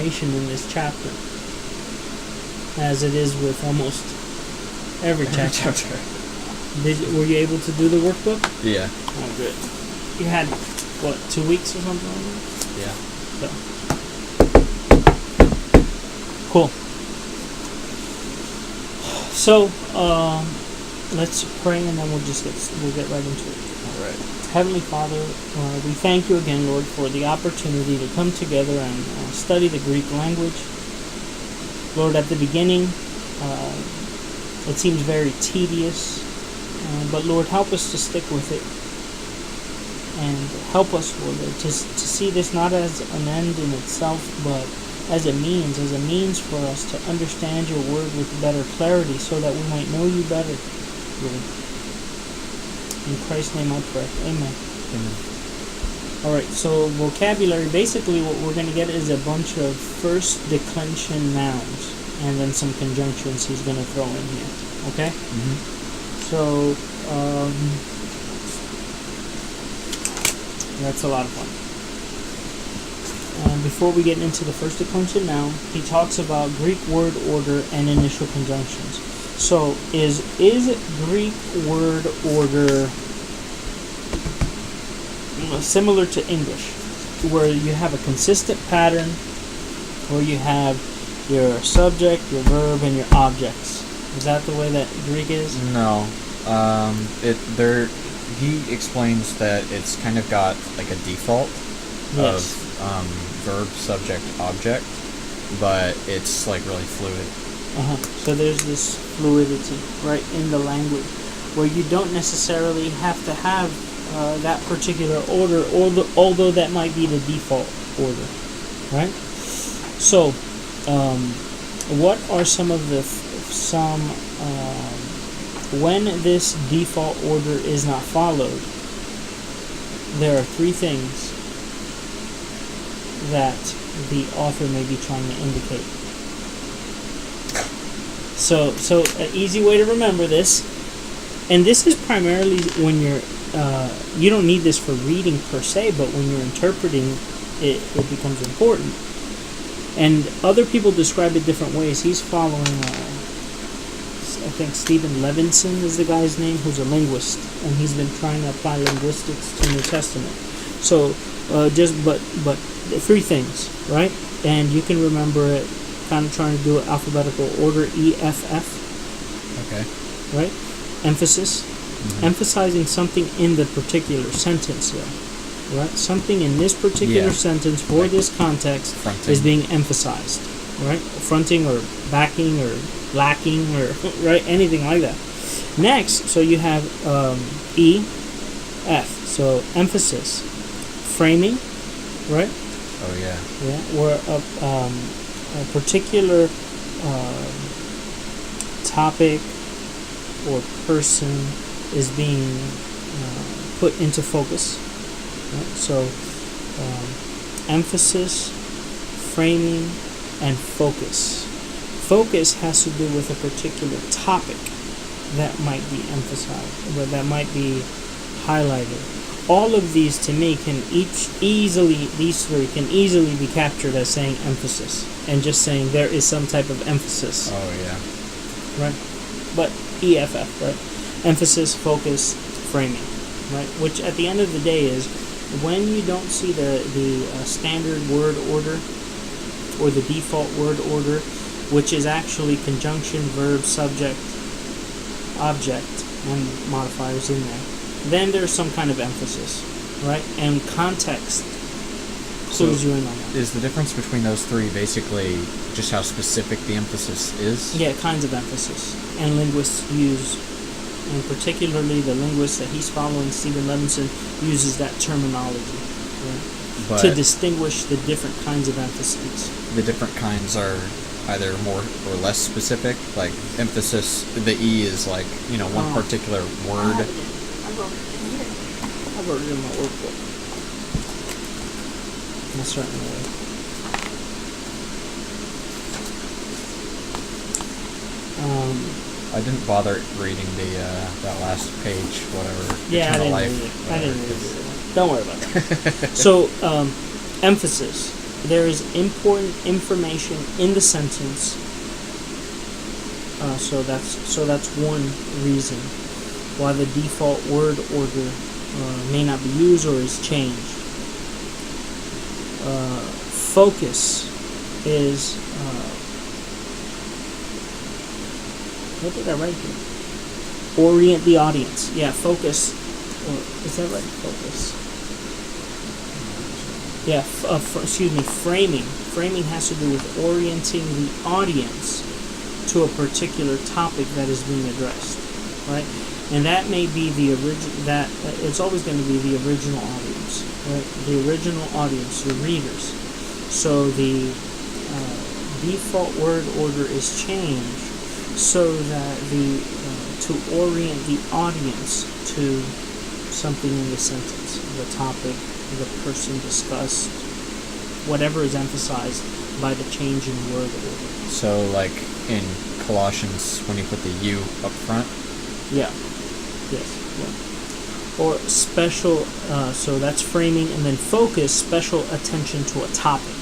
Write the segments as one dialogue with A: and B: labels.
A: information in this chapter, as it is with almost every chapter. Were you able to do the workbook?
B: Yeah.
A: Oh, good. You had, what, 2 weeks or something like that?
B: Yeah.
A: Cool. So, let's pray and then we'll get right into it.
B: All right.
A: Heavenly Father, we thank you again, Lord, for the opportunity to come together and study the Greek language. Lord, at the beginning, it seems very tedious, but Lord, help us to stick with it. And help us, Lord, to see this not as an end in itself, but as a means for us to understand your word with better clarity so that we might know you better, Lord. In Christ's name I pray. Amen.
B: Amen.
A: Alright, so vocabulary, basically what we're going to get is a bunch of first declension nouns and then some conjunctions he's going to throw in here. Okay?
B: Mm-hmm.
A: So, that's a lot of fun. Before we get into the first declension noun, he talks about Greek word order and initial conjunctions. So, is Greek word order similar to English, where you have a consistent pattern, where you have your subject, your verb, and your objects? Is that the way that Greek is?
B: No. He explains that it's kind of got like a default of verb, subject, object, but it's like really fluid.
A: So there's this fluidity, right, in the language, where you don't necessarily have to have that particular order, although that might be the default order, right? So, what are some of the when this default order is not followed? There are 3 things that the author may be trying to indicate. So an easy way to remember this, and this is primarily when you're, you don't need this for reading per se, but when you're interpreting, it becomes important. And other people describe it different ways. He's following, I think Stephen Levinson is the guy's name, who's a linguist, and he's been trying to apply linguistics to New Testament. So, but 3 things, right? And you can remember it, kind of trying to do it alphabetical order, EFF.
B: Okay.
A: Right? Emphasis. Mm-hmm. Emphasizing something in the particular sentence there. Right? Something in this particular sentence for this context is being emphasized. Right? Fronting or backing or lacking or right, anything like that. Next, so you have EF. So emphasis. Framing. Right?
B: Oh yeah.
A: Yeah, where a particular topic or person is being put into focus. Right? So, emphasis, framing, and focus. Focus has to do with a particular topic that might be emphasized, or that might be highlighted. All of these, to me, these 3 can easily be captured as saying emphasis, and just saying there is some type of emphasis.
B: Oh, yeah.
A: Right? But EFF, right? Emphasis, focus, framing, right? Which at the end of the day is, when you don't see the standard word order, or the default word order, which is actually conjunction, verb, subject, object, and modifiers in there, then there's some kind of emphasis, right? And context clues you in on that.
B: Is the difference between those 3 basically just how specific the emphasis is?
A: Yeah, kinds of emphasis. And linguists use, and particularly the linguist that he's following, Stephen Levinson, uses that terminology, right? To distinguish the different kinds of emphases.
B: The different kinds are either more or less specific, like emphasis, the E is like, one particular word.
A: I wrote it in my workbook. In a certain way.
B: I didn't bother reading that last page, whatever.
A: Yeah, I didn't read it. Don't worry about it. So, emphasis. there is important information in the sentence. So that's one reason why the default word order may not be used or is changed. Focus is what did I write here? Orient the audience. Yeah, focus. Or is that right? Focus. Yeah. Excuse me. Framing. Framing has to do with orienting the audience to a particular topic that is being addressed, right? And that may be the original. That it's always going to be the original audience, right? The original audience, the readers. So the default word order is changed so that to orient the audience to something in the sentence, the topic, the person discussed, whatever is emphasized by the change in word order.
B: So, like in Colossians, when you put the U up front.
A: Yeah. Yes. Yeah. Or special. So that's framing, and then focus, special attention to a topic.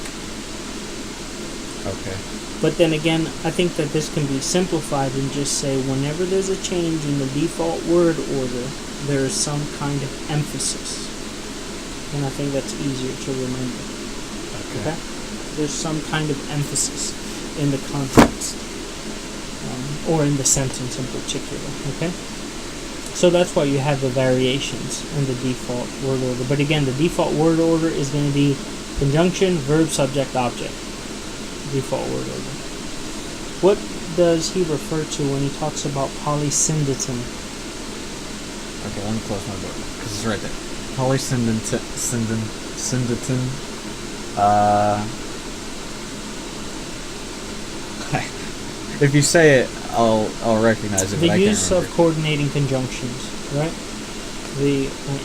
B: Okay.
A: But then again, I think that this can be simplified and just say whenever there's a change in the default word order, there is some kind of emphasis. And I think that's easier to remember. Okay? There's some kind of emphasis in the context, or in the sentence in particular. Okay? So that's why you have the variations in the default word order. But again, the default word order is going to be conjunction, verb, subject, object. Default word order. What does he refer to when he talks about polysyndeton?
B: Okay, let me close my book because it's right there. Polysyndeton. If you say it, I'll recognize it.
A: The
B: but I
A: use
B: can't
A: of coordinating conjunctions, right?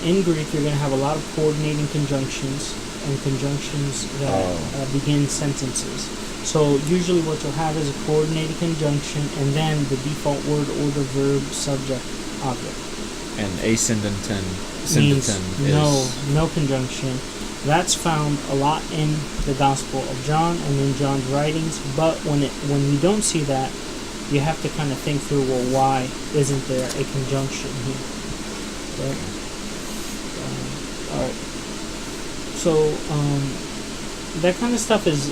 A: In Greek, you're going to have a lot of coordinating conjunctions and conjunctions that begin sentences. So usually what you'll have is a coordinating conjunction and then the default word order, verb, subject, object.
B: And asyndeton
A: Means
B: is
A: no conjunction. That's found a lot in the Gospel of John and in John's writings, but when you don't see that, you have to kind of think through, well, why isn't there a conjunction here? Right? Alright. So, that kind of stuff is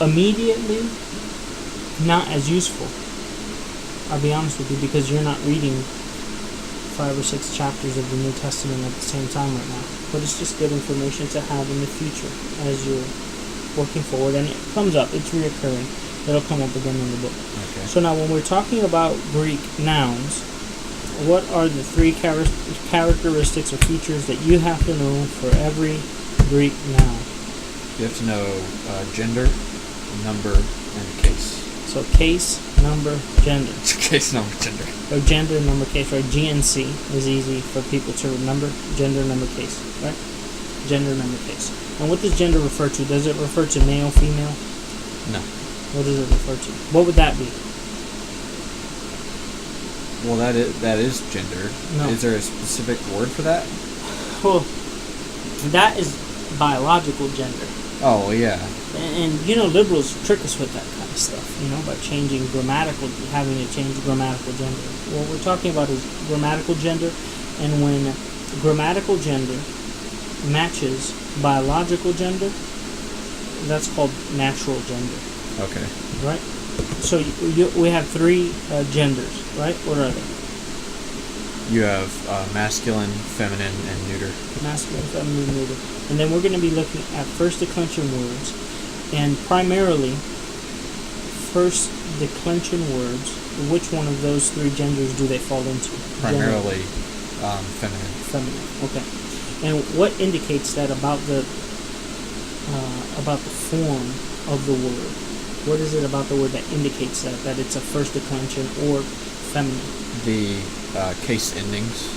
A: immediately not as useful. I'll be honest with you, because you're not reading 5 or 6 chapters of the New Testament at the same time right now. But it's just good information to have in the future as you're working forward. And it comes up, it's reoccurring. It'll come up again in the book.
B: Okay.
A: So now when we're talking about Greek nouns, what are the 3 characteristics or features that you have to know for every Greek noun?
B: You have to know gender, number, and case.
A: So case, number, gender.
B: Case, number, gender.
A: Or gender, number, case, right? GNC is easy for people to remember. Gender, number, case, right? Gender, number, case. And what does gender refer to? Does it refer to male, female?
B: No.
A: What does it refer to? What would that be?
B: Well, that is gender.
A: No.
B: Is there a specific word for that?
A: Well, that is biological gender.
B: Oh, well, yeah.
A: And liberals trick us with that kind of stuff, by changing having to change grammatical gender. What we're talking about is grammatical gender, and when grammatical gender matches biological gender, that's called natural gender.
B: Okay.
A: Right? So we have 3 genders, right? What are they?
B: You have masculine, feminine, and neuter.
A: Masculine, feminine, neuter. And then we're going to be looking at first declension words. And primarily, first declension words, which one of those 3 genders do they fall into?
B: Primarily feminine.
A: Feminine, okay. And what indicates that about the form of the word? What is it about the word that indicates that it's a first declension or feminine?
B: The case endings.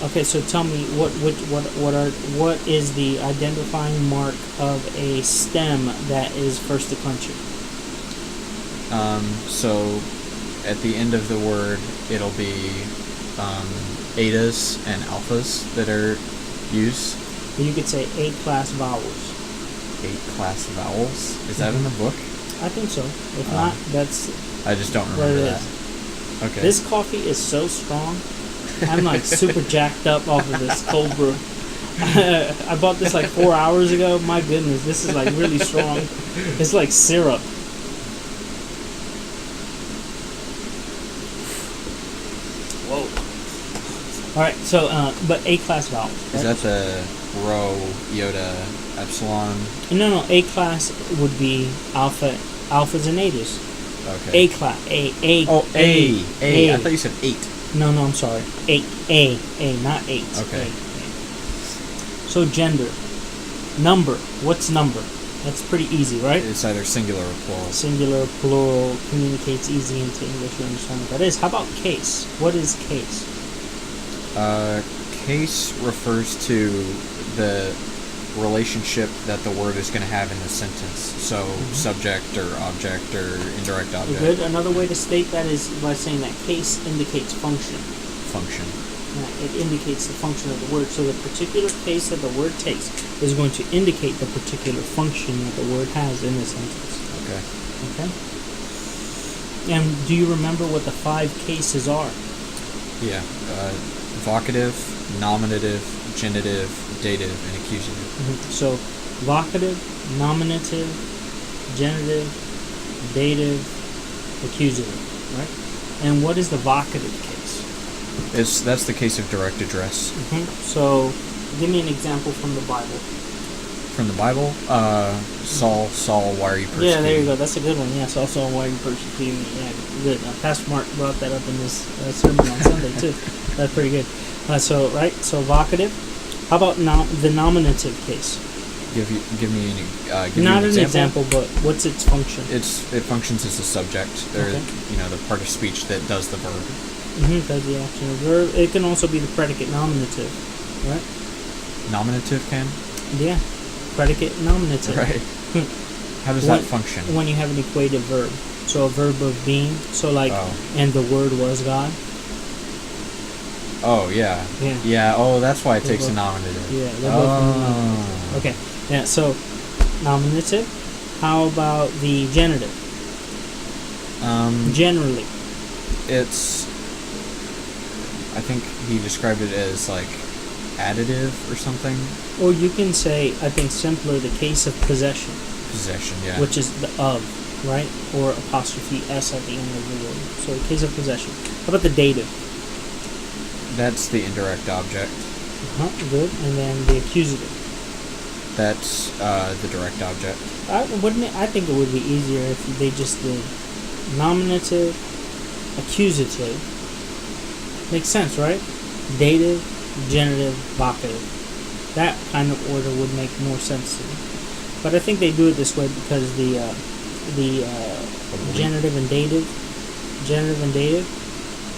A: Okay, so tell me what is the identifying mark of a stem that is first declension?
B: So at the end of the word, it'll be etas and alphas that are used.
A: Or you could say A-class vowels.
B: 8 class vowels. Is that in the book?
A: I think so. If not, that's
B: I just don't
A: what it
B: remember that.
A: is.
B: Okay.
A: This coffee is so strong. I'm like super jacked up off of this cold brew. I bought this like 4 hours ago. My goodness, this is like really strong. It's like syrup. Whoa. All right, so but A-class vowels.
B: Is
A: Right?
B: that the rho, iota, epsilon?
A: No. A-class would be alpha, alphas and betas.
B: Okay.
A: A-class, A.
B: Oh, A. I thought you said 8.
A: No, I'm sorry. A, not 8.
B: Okay.
A: A. So gender, number. What's number? That's pretty easy, right?
B: It's either singular or plural.
A: Singular, plural, communicates easy into English. You understand what that is. How about case? What is case?
B: Case refers to the relationship that the word is going to have in the sentence. So subject or object or indirect object.
A: Good. Another way to state that is by saying that case indicates function.
B: Function.
A: It indicates the function of the word. So the particular case that the word takes is going to indicate the particular function that the word has in the sentence.
B: Okay.
A: Okay? And do you remember what the 5 cases are?
B: Yeah. Vocative, nominative, genitive, dative, and accusative.
A: So, vocative, nominative, genitive, dative, accusative, right? And what is the vocative case?
B: That's the case of direct address.
A: So, give me an example from the Bible.
B: From the Bible, Saul, why are you persecuting
A: Yeah, there you
B: me?
A: go. That's a good one. Yes, also why you persecuting me. Yeah, good. Pastor Mark brought that up in his sermon on Sunday too. That's pretty good. So vocative. How about the nominative case?
B: Give me
A: Not
B: an
A: an example, but what's its function?
B: It functions as a subject, or
A: Okay.
B: the part of speech that does the verb.
A: Does the action of verb. It can also be the predicate nominative, right?
B: Nominative can?
A: Yeah, predicate nominative.
B: Right. How does that function?
A: When you have an equative verb. So a verb of being. So like, and the word was God.
B: Oh, yeah.
A: Yeah.
B: Yeah, oh, that's why it
A: They're
B: takes a
A: both-
B: nominative.
A: Yeah, they're both nominative. Okay, yeah, so nominative. How about the genitive? Generally.
B: It's, I think he described it as like additive or something.
A: Or you can say, I think simpler, the case of possession,
B: Possession, yeah.
A: which is the of, right? Or apostrophe S at the end of the word. So the case of possession. How about the dative?
B: That's the indirect object.
A: Good. And then the accusative.
B: That's the direct object.
A: I think it would be easier if they just did nominative, accusative. Makes sense, right? Dative, genitive, vocative. That kind of order would make more sense to me. But I think they do it this way because the genitive and dative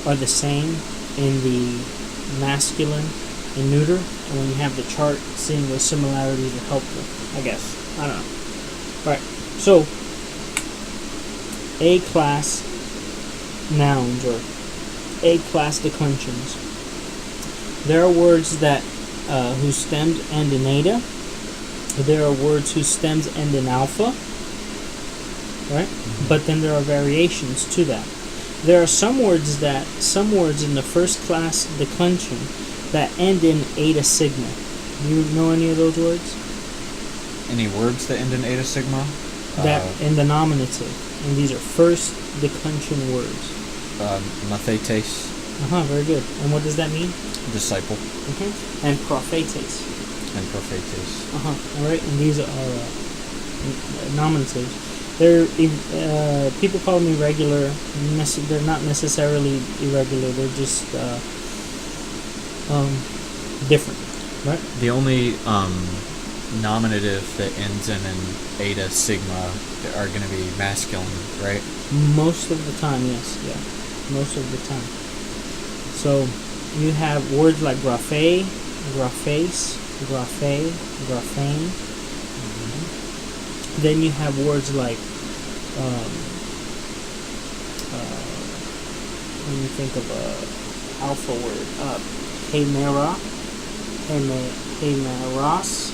A: are the same in the masculine and neuter. And when you have the chart, seeing those similarities are helpful, I guess. I don't know. Alright, so A-class nouns or A-class declensions. There are words that whose stems end in eta. There are words whose stems end in alpha. Right? But then there are variations to that. There are some words in the first class declension that end in eta sigma. You know any of those words?
B: Any words that end in eta sigma?
A: That in the nominative. And these are first declension words.
B: Mathetes,
A: Very good. And what does that mean?
B: disciple,
A: And prophetes.
B: and prophetes.
A: All right. And these are nominatives. They're people call them irregular. They're not necessarily irregular. They're just different, right?
B: The only nominative that ends in an eta sigma are going to be masculine, right?
A: Most of the time, yes. Yeah. Most of the time. So you have words like graphe, graphes, graphe, graphane. Then you have words like when you think of a alpha word, chimera, Hemeras,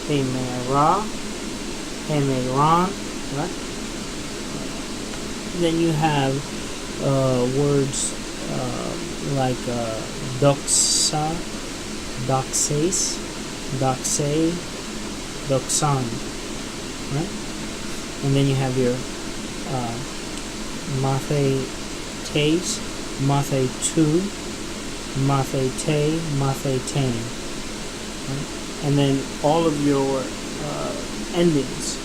A: Hemera, Hemeron, right? Then you have words like doxa, doxes, doxe, doxan, right? And then you have your mathetes, mathetu, mathete, mathetain, right? And then all of your endings,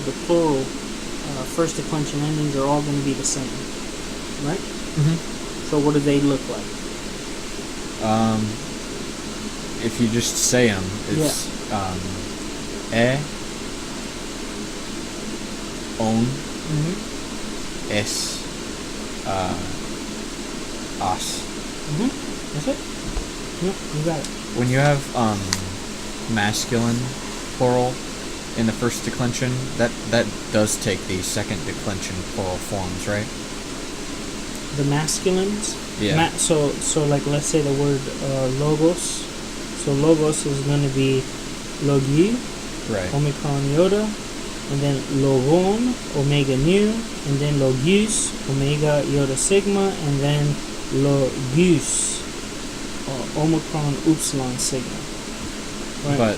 A: the plural first declension endings are all going to be the same, right?
B: Mm-hmm.
A: So what do they look like?
B: If you just say them, it's on,
A: Mm-hmm.
B: es, as.
A: Mm-hmm. That's it. Yep, you got it.
B: When you have masculine plural in the first declension, that does take the second declension plural forms, right?
A: The masculines.
B: Yeah.
A: So like let's say the word logos. So logos is going to be logi,
B: Right.
A: omicron iota, and then logon, omega nu, and then logus, omega iota sigma, and then logus, omicron upsilon sigma. Right.
B: But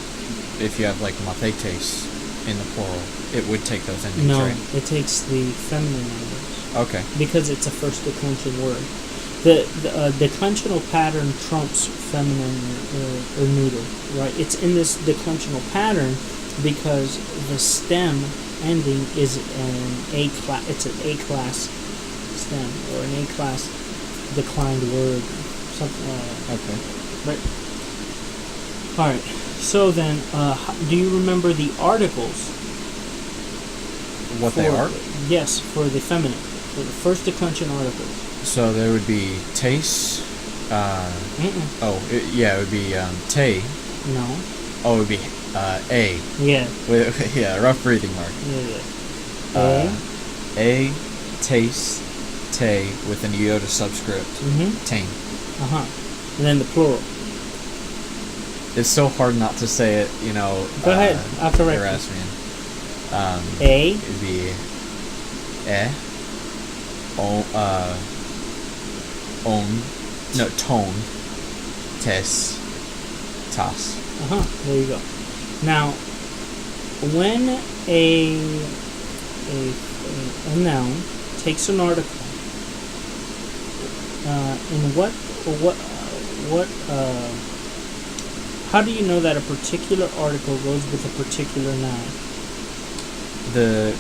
B: if you have like mathetes in the plural, it would take those endings,
A: No,
B: right?
A: it takes the feminine endings
B: Okay.
A: because it's a first declension word. The declensional pattern trumps feminine or neuter, right? It's in this declensional pattern because the stem ending is an A class. It's an A class stem or an A class declined word, something like that.
B: Okay.
A: Right. All right. So then, do you remember the articles?
B: What they are?
A: Yes, for the feminine, for the first declension articles.
B: So there would be taste. It would be te.
A: No.
B: Oh, it would be a.
A: Yeah.
B: With, yeah, rough breathing mark.
A: Yeah.
B: A, taste, te with an iota subscript.
A: Mm-hmm.
B: Tain.
A: And then the plural.
B: It's so hard not to say it, you know.
A: Go ahead. I'll correct you.
B: Harass me.
A: A.
B: It'd be tone, tes, tas.
A: There you go. Now, when a noun takes an article, how do you know that a particular article goes with a particular noun?
B: The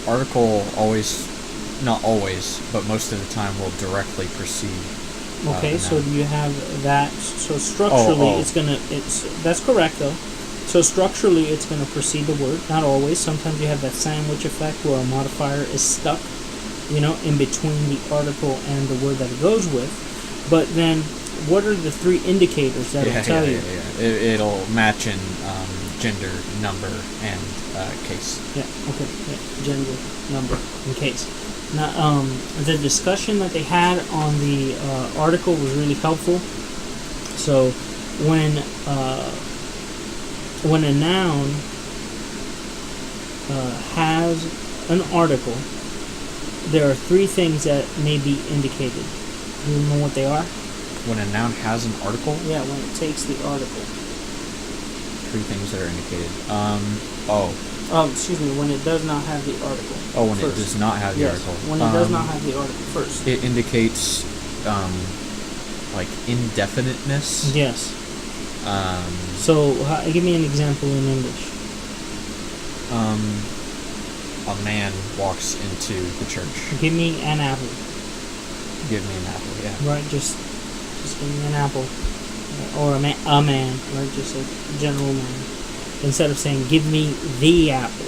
B: article always, not always, but most of the time will directly precede.
A: Okay, so
B: noun.
A: you have that. So structurally, that's correct though. So structurally, it's gonna precede the word. Not always. Sometimes you have that sandwich effect where a modifier is stuck, in between the article and the word that it goes with. But then, what are the three indicators that will tell you?
B: It'll match in gender, number, and case.
A: Yeah. Okay. Yeah. Gender, number, and case. Now, the discussion that they had on the article was really helpful. So, when a noun has an article, there are three things that may be indicated. Do you know what they are?
B: When a noun has an article?
A: Yeah, when it takes the article.
B: Three things that are indicated.
A: Excuse me, when it does not have the article.
B: Oh, when
A: first.
B: it does not have the
A: Yes,
B: article.
A: when it does not have the article first.
B: It indicates, like, indefiniteness.
A: Yes.
B: So,
A: give me an example in English.
B: a man walks into the church.
A: Give me an apple.
B: Give me an apple, yeah.
A: Right, just give me an apple. Or a man, right, just a general man. Instead of saying, give me the apple.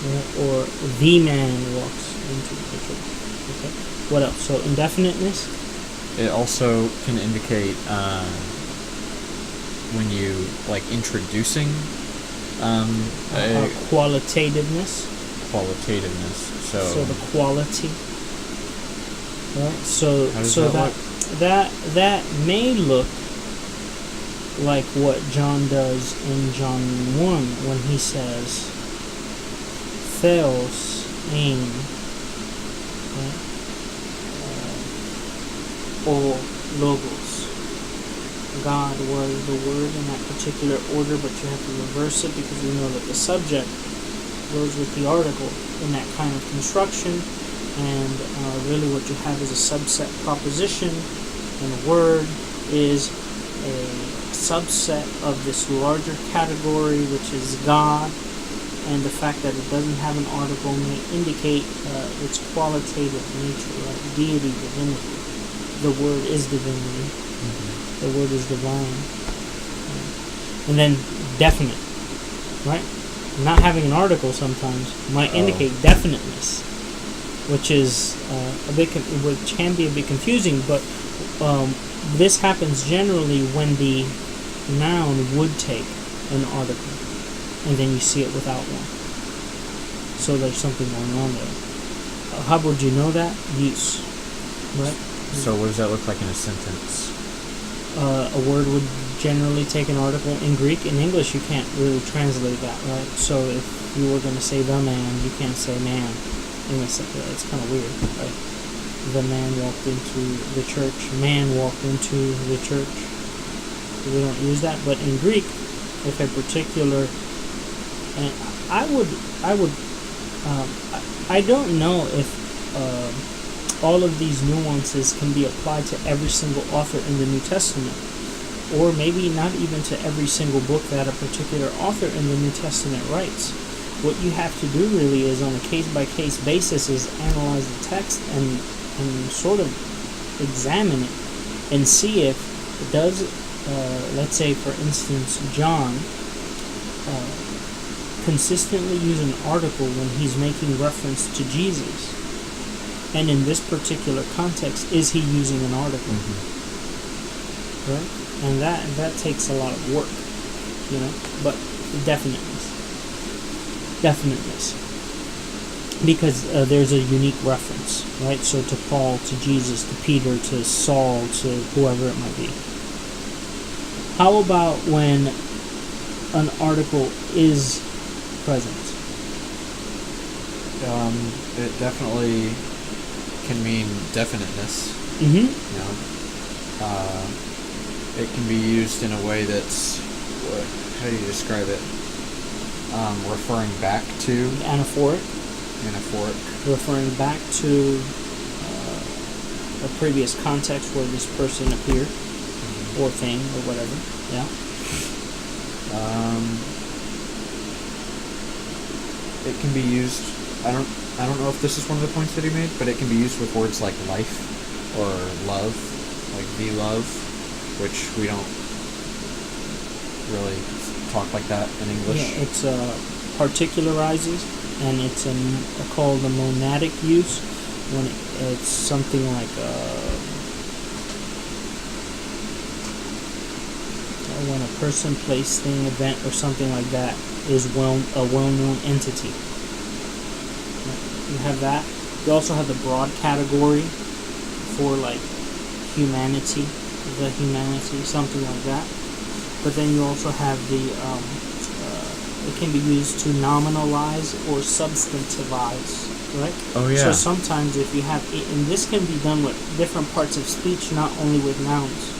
A: Right? Or the man walks into the church. Okay. What else? So indefiniteness?
B: It also can indicate when you, like, introducing
A: qualitativeness.
B: Qualitativeness.
A: So the quality. Right?
B: How does that look?
A: That may look like what John does in John 1 when he says, Theos, aim, right? Or Logos. God was the word in that particular order, but you have to reverse it because we know that the subject goes with the article in that kind of construction, and really what you have is a subset proposition, and a word is a subset of this larger category, which is God, and the fact that it doesn't have an article may indicate its qualitative nature, right? Deity, divinity. The word is divinity. The word is divine. And then definite, right? Not having an article sometimes might indicate definiteness, which is which can be a bit confusing, but this happens generally when the noun would take an article, and then you see it without one. So there's something going on there. How would you know that? Use, right?
B: So what does that look like in a sentence?
A: A word would generally take an article. In Greek, in English, you can't really translate that, right? So if you were going to say the man, you can't say man. And it's kind of weird, right? The man walked into the church. Man walked into the church. We don't use that. But in Greek, if a particular, and I don't know if all of these nuances can be applied to every single author in the New Testament, or maybe not even to every single book that a particular author in the New Testament writes. What you have to do really is, on a case-by-case basis, is analyze the text and sort of examine it and see if it does, let's say for instance, John consistently use an article when he's making reference to Jesus. And in this particular context, is he using an article? Right? And that takes a lot of work, you know. But definiteness, because there's a unique reference, right? So to Paul, to Jesus, to Peter, to Saul, to whoever it might be. How about when an article is present?
B: It definitely can mean definiteness.
A: Mm-hmm.
B: You know, it can be used in a way that's, how do you describe it? Referring back to.
A: Anaphoric. Referring back to a previous context where this person appeared, or thing, or whatever. Yeah.
B: It can be used. I don't know if this is one of the points that he made, but it can be used with words like life or love, like the love, which we don't really talk like that in English.
A: Yeah, it's particularizes, and it's called a monadic use when it's something like when a person, place, thing, event, or something like that is a well-known entity. You have that. You also have the broad category for like humanity, the humanity, something like that. But then you also have the, it can be used to nominalize or substantivize, right?
B: Oh yeah.
A: So sometimes if you have, and this can be done with different parts of speech, not only with nouns.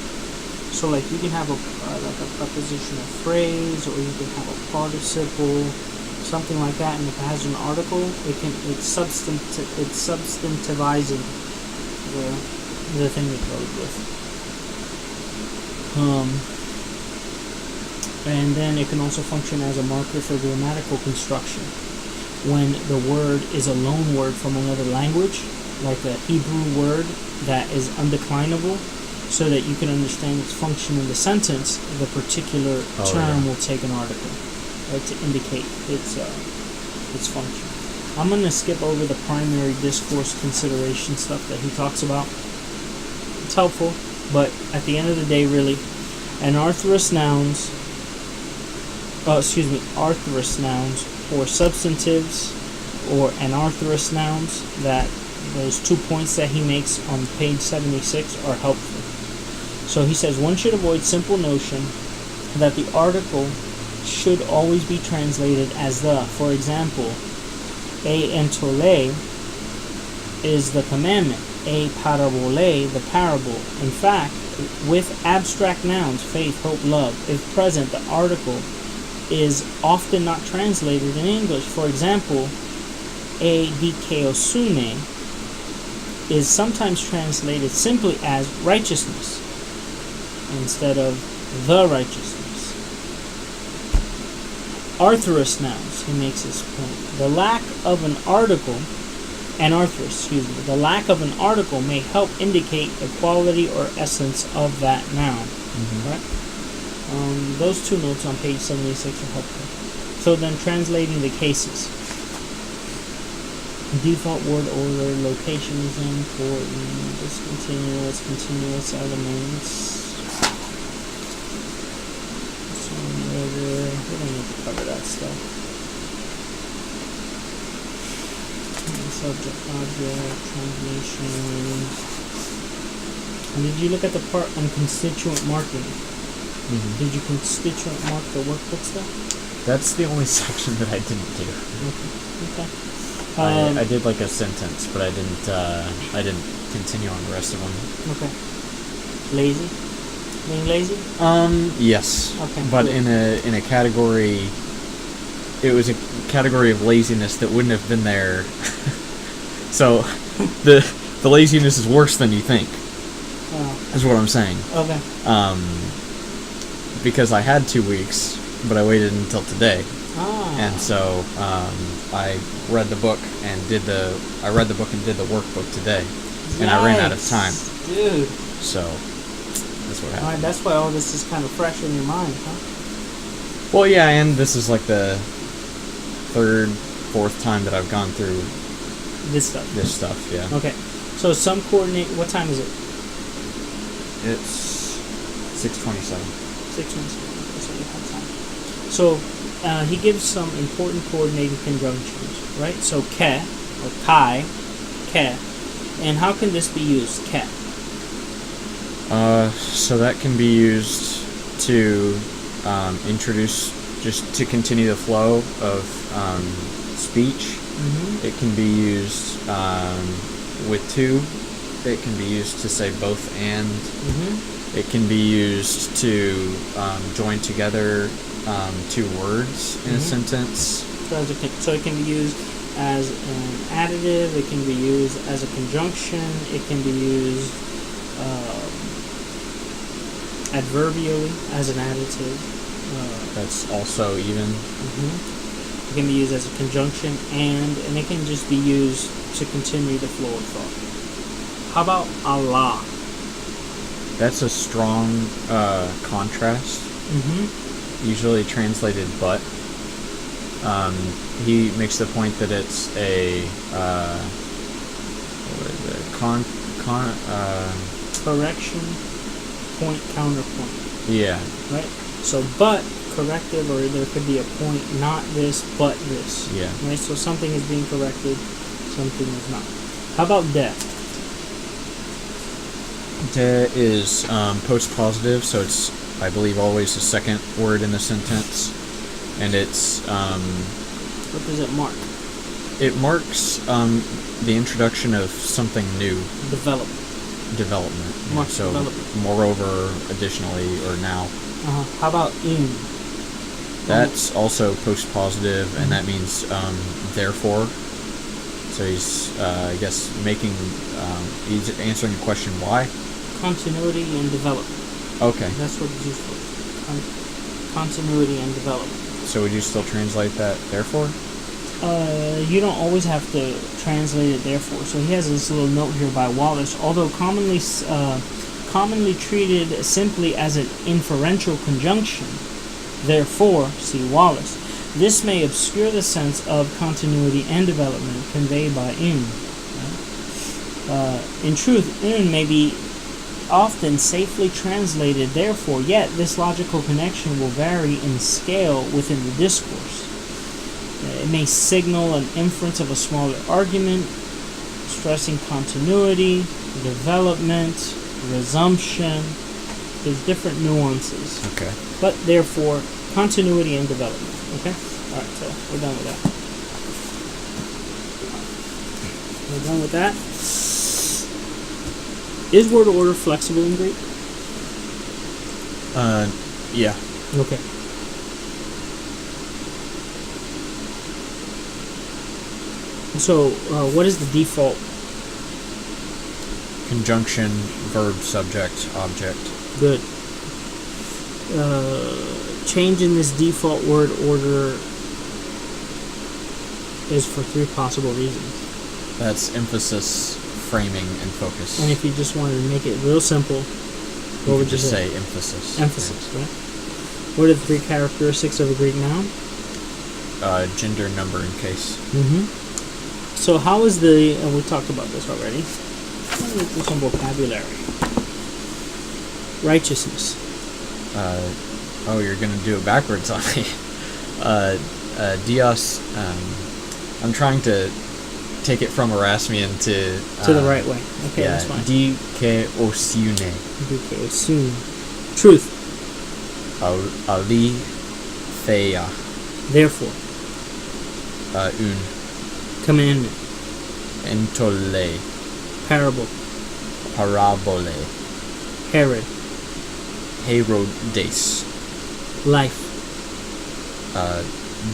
A: So like you can have like a prepositional phrase, or you can have a participle, something like that, and if it has an article, it's substantivizing the thing it goes with. And then it can also function as a marker for grammatical construction. When the word is a loan word from another language, like a Hebrew word that is undeclinable, so that you can understand its function in the sentence, the particular term will take an article, right, to indicate its function. I'm going to skip over the primary discourse consideration stuff that he talks about. It's helpful, but at the end of the day, really, arthrous nouns or substantives or anarthrous nouns, that those 2 points that he makes on page 76 are helpful. So he says one should avoid simple notion that the article should always be translated as the. For example, e entole is the commandment, e parabole the parable. In fact, with abstract nouns, faith, hope, love, if present, the article is often not translated in English. For example, e dikeosune is sometimes translated simply as righteousness instead of the righteousness. Arthurist nouns, he makes this point. The lack of an article, the lack of an article may help indicate the quality or essence of that noun. Right? Those two notes on page 76 are helpful. So then translating the cases. Default word order, location is important, discontinuous, continuous elements. We don't need to cover that stuff. Subject, object, translation. And did you look at the part on constituent marking? Did you constituent mark the workbook stuff?
B: That's the only section that I didn't do.
A: Okay.
B: I did like a sentence, but I didn't continue on the rest of them.
A: Okay. Lazy? Being lazy?
B: Yes.
A: Okay.
B: But
A: cool.
B: in a category, it was a category of laziness that wouldn't have been there. So, the laziness is worse than you think. Is what I'm saying.
A: Okay.
B: Because I had 2 weeks, but I waited until today. And so I read the book and did the workbook today, and I ran out of time.
A: Dude.
B: So that's what happened.
A: Alright, that's why all this is kind of fresh in your mind, huh?
B: Well, yeah, and this is like the third, fourth time that I've gone through
A: This stuff.
B: Yeah.
A: Okay. So some coordinate. What time is it?
B: It's 6:27.
A: 6 minutes. So we have time. So he gives some important coordinating conjunctions, right? So ke, or kai, ke. And how can this be used, ke?
B: So that can be used to introduce, just to continue the flow of speech. It can be used with to. It can be used to say both and. It can be used to join together two words in a sentence.
A: So it can be used as an additive. It can be used as a conjunction. It can be used adverbially as an additive.
B: That's also even.
A: It can be used as a conjunction, and it can just be used to continue the flow of thought. How about Allah?
B: That's a strong contrast. Usually translated but. He makes the point that it's a what is it?
A: Correction, point, counterpoint.
B: Yeah.
A: Right? So but corrective, or there could be a point, not this, but this.
B: Yeah.
A: Right? So something is being corrected, something is not. How about de?
B: De is post-positive, so it's, I believe, always the second word in the sentence. And it's...
A: what does it mark?
B: It marks the introduction of something new.
A: Development. Marks
B: So,
A: development.
B: moreover, additionally, or now.
A: How about in?
B: That's also post-positive, and that means therefore. So he's, I guess, he's answering the question why?
A: Continuity and development.
B: Okay.
A: That's what it's used for. Continuity and development.
B: So would you still translate that therefore?
A: You don't always have to translate it therefore. So he has this little note here by Wallace. Although commonly treated simply as an inferential conjunction, therefore, see Wallace, this may obscure the sense of continuity and development conveyed by in. In truth, in may be often safely translated therefore, yet this logical connection will vary in scale within the discourse. It may signal an inference of a smaller argument, stressing continuity, development, resumption. There's different nuances.
B: Okay.
A: but therefore continuity and development. Okay? Alright, so we're done with that. We're done with that. Is word order flexible in Greek?
B: Yeah.
A: Okay. So, what is the default?
B: Conjunction, verb, subject, object.
A: Good. Change in this default word order is for three possible reasons.
B: That's emphasis, framing, and focus.
A: And if you just wanted to make it real simple,
B: you
A: what would
B: could
A: you
B: just
A: say?
B: say emphasis.
A: Emphasis, right? What are the three characteristics of a Greek noun?
B: Gender, number, and case.
A: Mm-hmm. So how is the... And we talked about this already. Let me do some vocabulary. Righteousness.
B: Oh, you're gonna do it backwards on me. Dios. I'm trying to take it from Erasmian
A: To the right way. Okay,
B: yeah,
A: that's fine.
B: Dikeosiune.
A: Okay, soon. Truth.
B: Ali Theia.
A: Therefore.
B: Un.
A: Commandment.
B: Entole.
A: Parable.
B: Parabole.
A: Herod.
B: Herodes.
A: Life.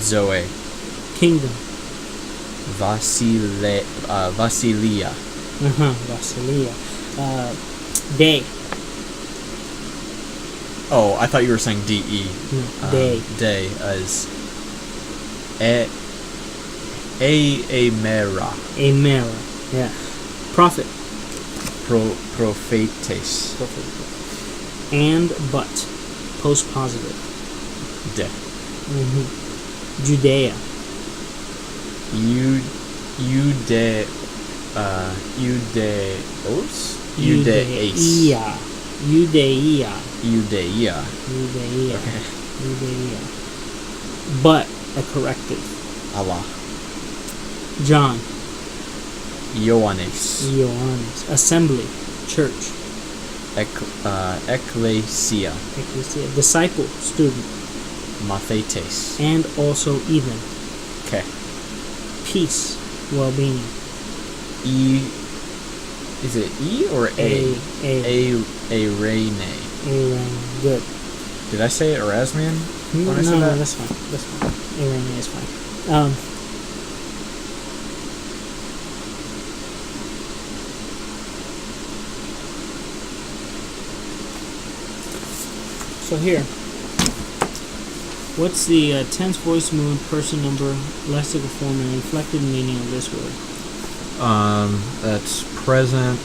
B: Zoe.
A: Kingdom.
B: Vasilia.
A: Vasilia. Day.
B: Oh, I thought you were saying DE.
A: No, day.
B: Day is Amera.
A: Amera. Yeah. Prophet.
B: Prophetes.
A: And but. Post positive.
B: De.
A: Judea.
B: Judeos?
A: Judea. Judea.
B: Judea.
A: Judea.
B: Okay.
A: Judea. But a corrective.
B: Allah.
A: John.
B: Ioannes.
A: Ioannes. Assembly. Church.
B: Ecclesia.
A: Ecclesia. Disciple. Student.
B: Mathetes.
A: And also even.
B: Okay.
A: Peace. Well-being.
B: Is it E or A? Arene.
A: Good.
B: Did I say it Erasmian?
A: No,
B: when I said that?
A: that's fine. That's fine. Arene is fine. So here, what's the tense, voice, mood, person, number, lexical form, and inflected meaning of this word?
B: That's present,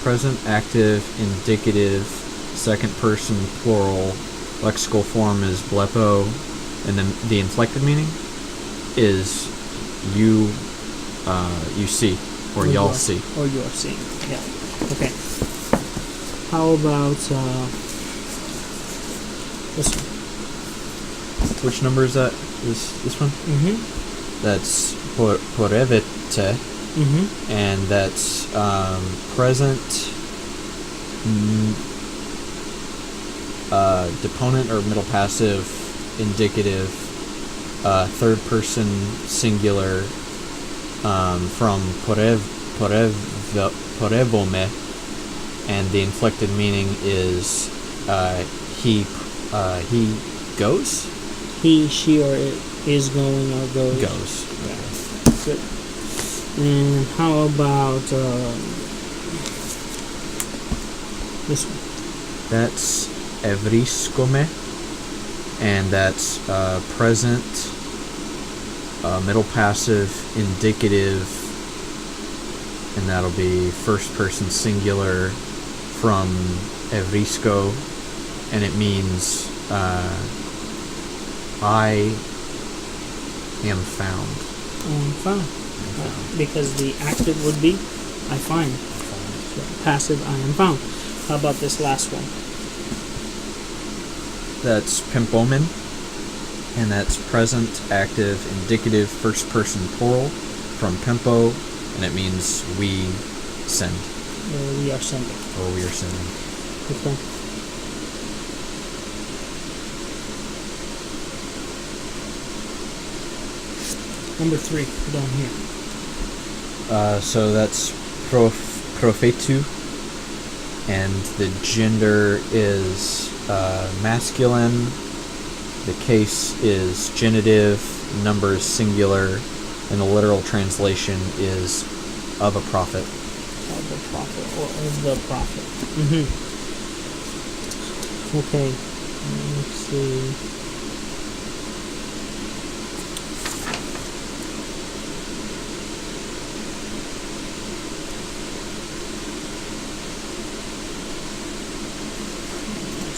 B: present, active, indicative, second person, plural. Lexical form is blepo, and then the inflected meaning is you see, or y'all see.
A: Or you're seeing. Yeah. Okay. How about this one?
B: Which number is that? This one?
A: Mm-hmm.
B: That's porevete,
A: Mm-hmm.
B: and that's present, deponent or middle passive, indicative, third person singular, from porevome, and the inflected meaning is he goes?
A: He, she, or it is going or goes.
B: Goes.
A: Yeah. Good. And how about this one?
B: That's evriskome, and that's present, middle passive, indicative, and that'll be first person singular from evrisko, and it means I am found.
A: Found. Because the active would be I find. So passive, I am found. How about this last one?
B: That's pimpomen, and that's present, active, indicative, first person plural from pimpo, and it means we send.
A: We are sending.
B: Or we are sending.
A: Okay. Number 3 down here.
B: So that's prophetu, and the gender is masculine. The case is genitive, number is singular, and the literal translation is of a prophet.
A: Of the prophet, or of the prophet. Okay, let's see.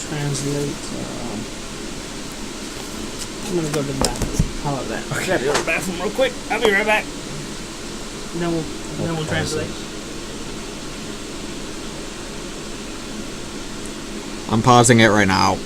A: Translate. I'm gonna go to the bathroom. How about that? Okay. Gotta go to the bathroom real quick. I'll be right back. Then we'll translate.
B: I'm pausing it right now.